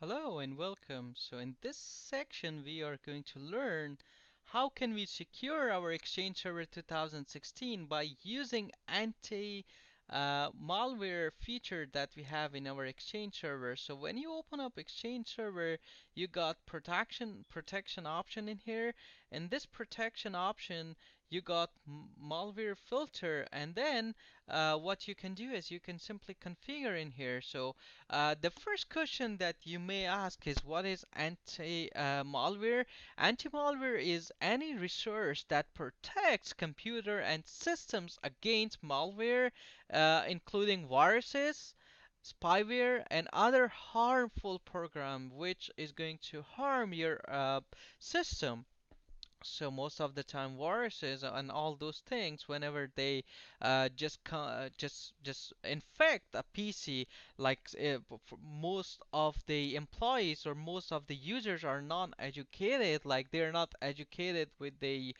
Hello and welcome. So in this section we are going to learn how can we secure our Exchange Server 2016 by using anti malware feature that we have in our Exchange Server. So when you open up Exchange Server, you got protection option in here. In this protection option, you got malware filter, and then what you can do is you can simply configure in here. So the first question that you may ask is what is anti-malware? Anti-malware is any resource that protects computer and systems against malware, including viruses, spyware, and other harmful program which is going to harm your system. So most of the time, viruses and all those things, whenever they just infect a PC, like most of the employees or most of the users are non-educated, like they're not educated with the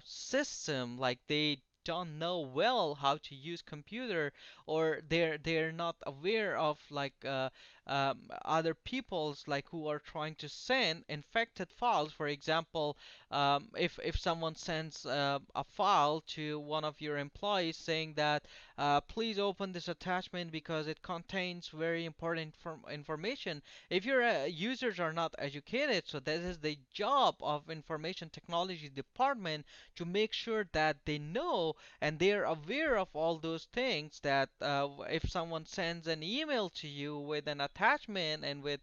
system, like they don't know well how to use computer, or they're not aware of like other people's like who are trying to send infected files. For example, if someone sends a file to one of your employees saying that please open this attachment because it contains very important information. If your users are not educated, so that is the job of information technology department to make sure that they know and they're aware of all those things, that if someone sends an email to you with an attachment and with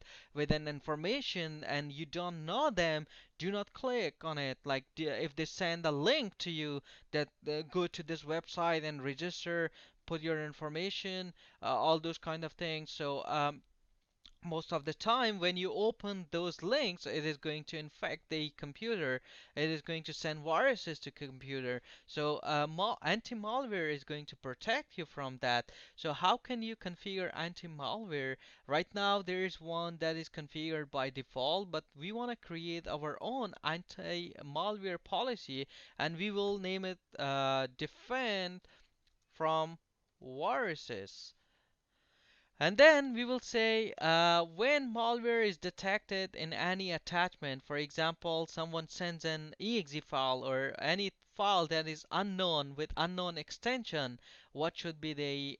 an information and you don't know them, do not click on it. Like if they send a link to you that go to this website and register, put your information, all those kind of things. So most of the time when you open those links, it is going to infect the computer. It is going to send viruses to computer. So anti-malware is going to protect you from that. So how can you configure anti-malware? Right now there is one that is configured by default, but we want to create our own anti-malware policy, and we will name it defend from viruses. And then we will say when malware is detected in any attachment, for example, someone sends an exe file or any file that is unknown with unknown extension, what should be the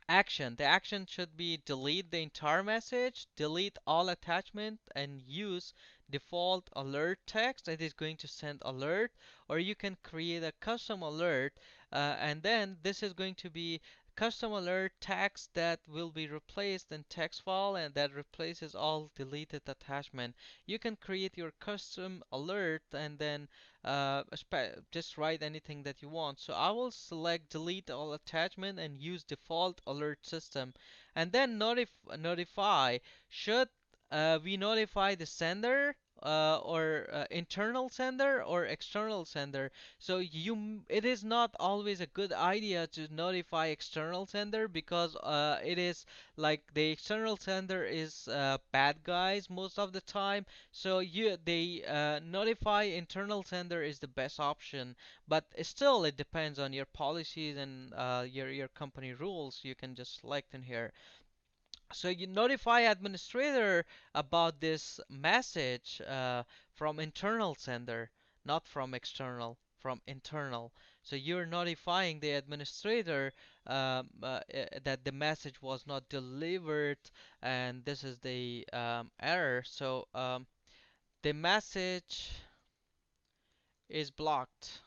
action? The action should be delete the entire message, delete all attachment, and use default alert text. It is going to send alert, or you can create a custom alert, and then this is going to be custom alert text that will be replaced in text file and that replaces all deleted attachment. You can create your custom alert and then just write anything that you want. So I will select delete all attachment and use default alert system, and then notify. Should we notify the sender or internal sender or external sender? So it is not always a good idea to notify external sender, because it is like the external sender is bad guys most of the time. So they notify internal sender is the best option, but still it depends on your policies and your company rules. You can just select in here. So you notify administrator about this message from internal sender, not from external, from internal. So you're notifying the administrator that the message was not delivered, and this is the error. So the message is blocked.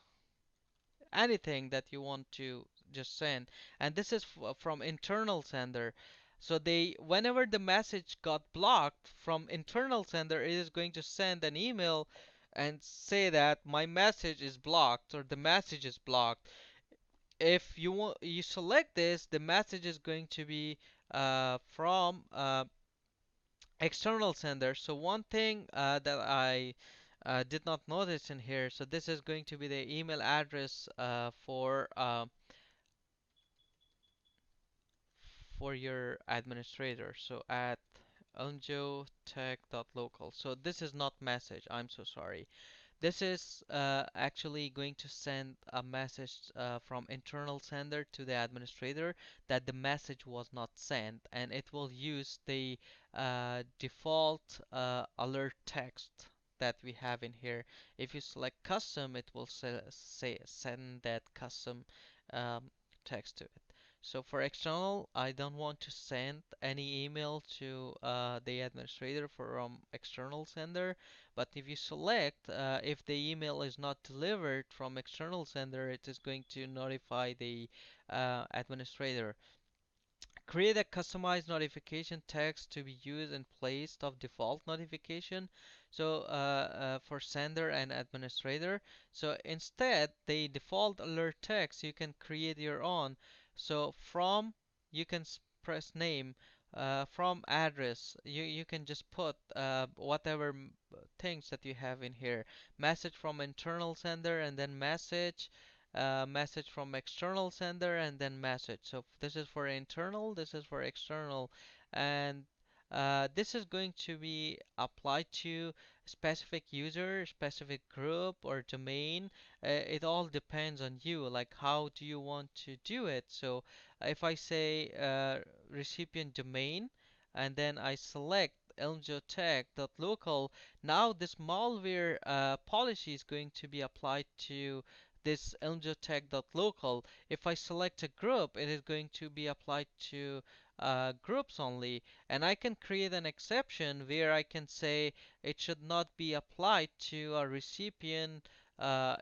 Anything that you want to just send, and this is from internal sender. So they, whenever the message got blocked from internal sender, it is going to send an email and say that my message is blocked or the message is blocked. If you select this, the message is going to be from external sender. So one thing that I did not notice in here, so this is going to be the email address for your administrator. So at unjotech.local. So this is not message. I'm so sorry. This is actually going to send a message from internal sender to the administrator that the message was not sent, and it will use the default alert text that we have in here. If you select custom, it will say send that custom um, text to it. So for external, I don't want to send any email to the administrator from external sender. But if you select, if the email is not delivered from external sender, it is going to notify the administrator. Create a customized notification text to be used in place of default notification. So for sender and administrator. So instead, the default alert text you can create your own. So from you can press name. From address, you can just put whatever things that you have in here. Message from internal sender and then message from external sender and then message. So this is for internal, this is for external, and this is going to be applied to specific user, specific group, or domain. It all depends on you, like how do you want to do it. So if I say recipient domain and then I select elmgeotech.local, now this malware policy is going to be applied to this elmgeotech.local. If I select a group, it is going to be applied to groups only. And I can create an exception where I can say it should not be applied to a recipient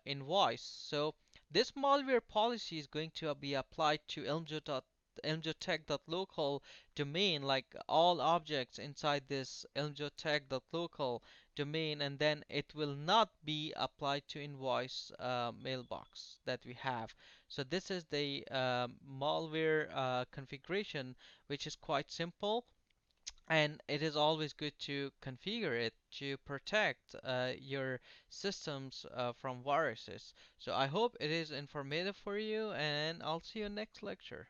invoice. So this malware policy is going to be applied to elmgeotech.local domain, like all objects inside this elmgeotech.local domain, and then it will not be applied to invoice mailbox that we have. So this is the malware configuration, which is quite simple, and it is always good to configure it to protect your systems from viruses. So I hope it is informative for you, and I'll see you next lecture.